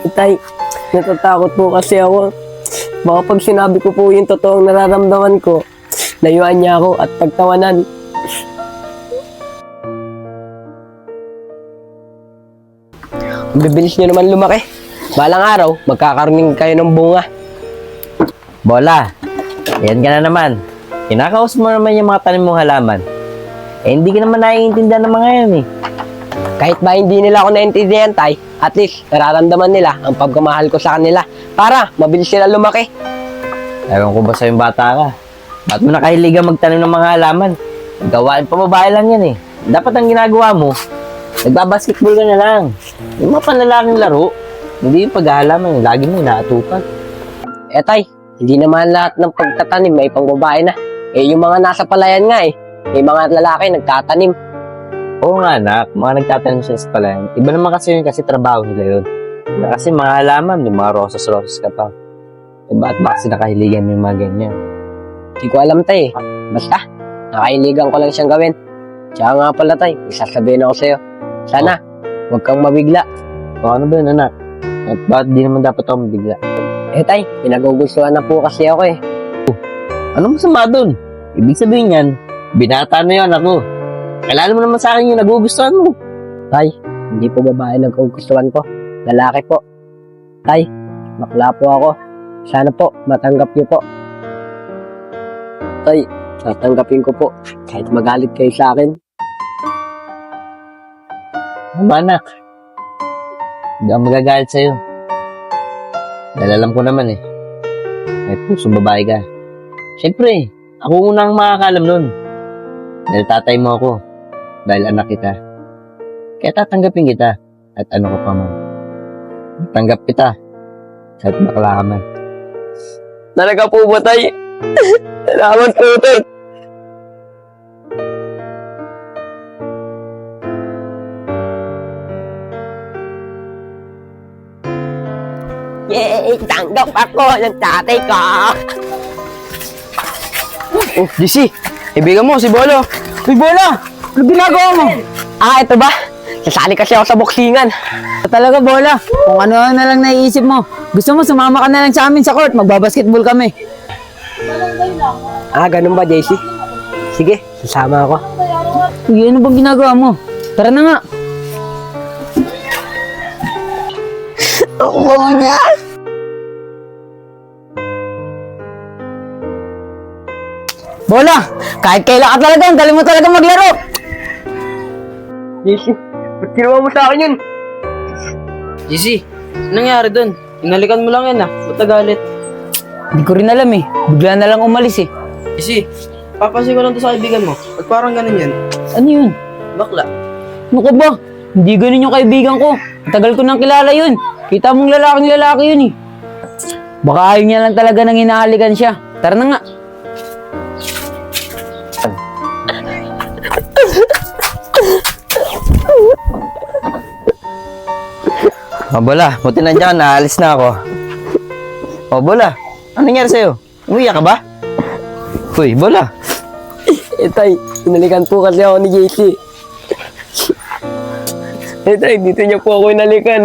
Itay, natatakot po kasi ako. Baka pag sinabi ko po yung totoong nararamdaman ko, layuan niya ako at pagtawanan. Ang bibilis niyo naman lumaki. Balang araw, magkakaroon kayo ng bunga. Bola, yan ka na naman. Kinakausap mo naman yung mga tanim mong halaman. Hindi ka naman naiintindihan ng mga yan eh. Kahit ba hindi nila ako naintindihan, Tay, at least nararamdaman nila ang pagkamahal ko sa kanila para mabilis sila lumaki. Ewan ko ba sa yung bata ka? Ba't mo nakahiligan magtanim ng mga halaman? Gawain pa babae lang yan eh. Dapat ang ginagawa mo, nagbabasketball ka na lang. Yung mga panlalaking laro, hindi yung paghahalaman, lagi mo inaatupan. Tay, hindi naman lahat ng pagtatanim may pang babae na. Yung mga nasa palayan nga may mga lalaki nagtatanim. Oo nga anak, mga nagtatanim siya sa palayan. Iba naman kasi yun kasi trabaho nila yun. Kasi mga halaman, yung mga rosas-rosas ka pa. Ba't ba kasi nakahiligan yung mga ganyan? Hindi ko alam, Tay. Basta, nakahiligan ko lang siyang gawin. Tsaka nga pala, Tay, isasabihin ako sa'yo. Sana, huwag kang mabigla. O ano ba yun anak? At bakit di naman dapat ako mabigla? Tay, pinagugustuhan na po kasi ako Ano masama dun? Ibig sabihin yan, binata na yun ako. Kailangan mo naman sa akin yung nagugustuhan mo. Tay, hindi po babae nagkugustuhan ko. Lalaki po. Tay, bakla po ako. Sana po, matanggap niyo po. Tay, tatanggapin ko po. Kahit magalit kayo sa akin. Tama anak. Hindi ako magagalit sa'yo. Dahil alam ko naman eh. May pusong babae ka. Siyempre, ako unang makakalam nun. Dahil tatay mo ako. Dahil anak kita. Kaya tatanggapin kita. At ano ko pa man. Tanggap kita. Kahit bakla ka man. Talaga po ba, Tay? Salamat po, Tay. Yay! Tanggap ako ng tatay ko! Oh, JC, ibigan mo si Bolo. Uy, Bola! Ano ginagawa mo? Ito ba? Sasali kasi ako sa boksingan. Talaga, Bola. Kung ano na lang naiisip mo. Gusto mo, sumama ka na lang sa amin sa court. Magbabasketball kami. Ganun ba, JC? Sige, sasama ako. Uy, ano bang ginagawa mo? Tara na nga. Oo nga! Bola! Kahit kailan ka talaga, ang galing mo talaga maglaro. JC, ba't ginawa mo sa akin yun? JC, anong nangyari dun? Inalikan mo lang yan ba't nagalit? Hindi ko rin alam eh. Bigla na lang umalis eh. JC, papasin ko lang to sa kaibigan mo. Ba't parang ganun yan? Ano yun? Bakla. Ano ka ba? Hindi ganun yung kaibigan ko. Tagal ko nang kilala yun. Kita mong lalaki yun eh. Baka ayaw niya lang talaga nang hinahalikan siya. Tara na nga. Bola, buti nandiyan ka, naalis na ako. Bola, ano nangyari sa'yo? Umuiyak ka ba? Uy, Bola. Tay, inalikan po kasi ako ni JC. Tay, dito niya po ako inalikan,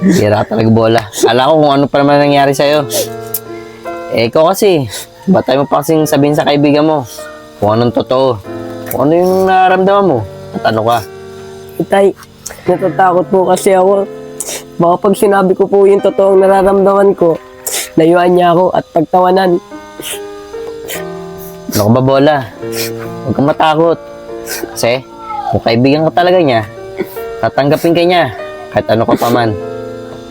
Hira talaga, Bola. Kala ko kung ano pa naman nangyari sa'yo. Ikaw kasi, ba't tayo mo pa kasing sabihin sa kaibigan mo? Kung anong totoo. Kung ano yung nararamdaman mo. At ano ka? Tay, natatakot po kasi ako. Baka pag sinabi ko po yung totoong nararamdaman ko, layuan niya ako at pagtawanan. Ano ka ba, Bola? Huwag kang matakot. Kasi, kung kaibigan ka talaga niya, tatanggapin ka niya. Kahit ano ka pa man.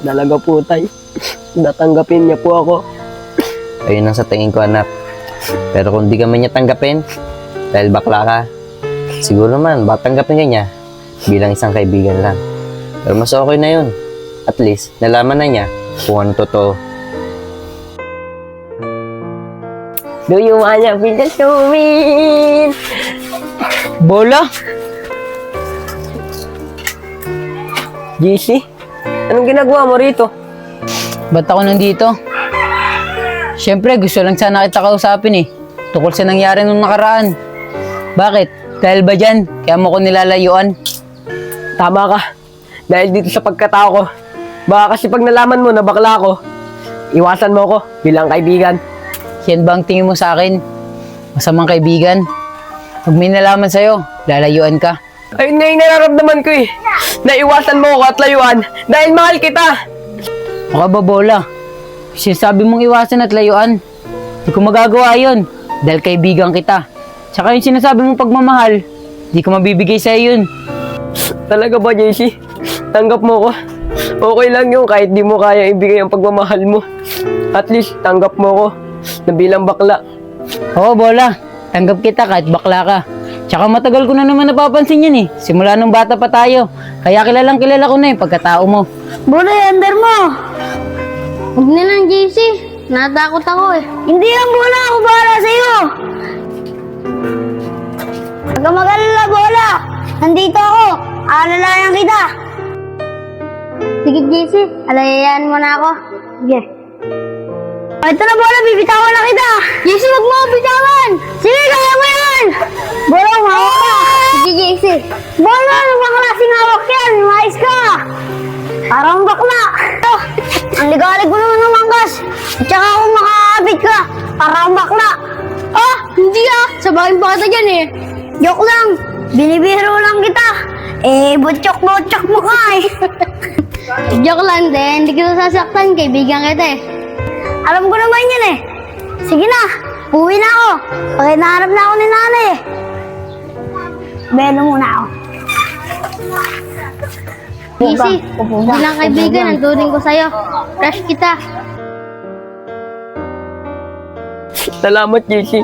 Talaga po, Tay. Natanggapin niya po ako. Ayun ang sa tingin ko, anak. Pero kung di ka man niya tanggapin, dahil bakla ka, siguro man, baka tanggapin ka niya bilang isang kaibigan lang. Pero mas okay na yun. At least, nalaman na niya kung ano totoo. Do you wanna be the showman? Bola? JC, anong ginagawa mo rito? Ba't ako nandito? Siyempre, gusto lang sana kita kausapin eh. Tukol sa nangyari nung nakaraan. Bakit? Dahil ba dyan? Kaya mo ko nilalayuan? Tama ka. Dahil dito sa pagkatao ko, Baka kasi pag nalaman mo na bakla ako, iwasan mo ako bilang kaibigan. Yan ba ang tingin mo sa akin? Masamang kaibigan? Pag may nalaman sa'yo, lalayuan ka. Ayun nga yung nararamdaman ko eh. Naiwasan mo ako at layuan dahil mahal kita. Baka ba, Bola? Sinasabi mong iwasan at layuan. Di ko magagawa yun dahil kaibigan kita. Tsaka yung sinasabi mong pagmamahal, di ko mabibigay sa'yo yun. Talaga ba, JC? Tanggap mo ko. Okay lang yun kahit di mo kaya ibigay ang pagmamahal mo. At least, tanggap mo ko na bilang bakla. Oo, Bola. Tanggap kita kahit bakla ka. Tsaka matagal ko na naman napapansin yan eh. Simula nung bata pa tayo. Kaya kilalang kilala ko na yung pagkatao mo. Bola, under mo! Huwag na lang, JC. Natakot ako eh. Hindi yan, Bola. Ako bahala sa'yo. Huwag ka mag-alala, Bola. Nandito ako. Alalayan kita. Sige, JC. Alayayan mo na ako. Sige. Ito na, Bola. Bibitawan na kita. JC, wag mo ako bitawan. Sige, kaya mo yan. Bola, umawak ka. Sige, JC. Bola, ano ba klaseng hawak yan? Mais ka. Parang bakla. Oh, ang ligalig mo naman ng manggas. At saka kung makakabit ka, parang bakla. Ah, hindi ah. Sabahin pa kita dyan eh. Joke lang. Binibiro lang kita. Eh, butchok-butchok mo ka eh. Joke lang din. Hindi kita sasaktan. Kaibigan kita eh. Alam ko naman yan eh. Sige na. Uwi na ako. Pag nahanap na ako ni nanay eh. Belo muna ako. Easy, bilang kaibigan, ang turing ko sa'yo. Crush kita. Salamat, JC.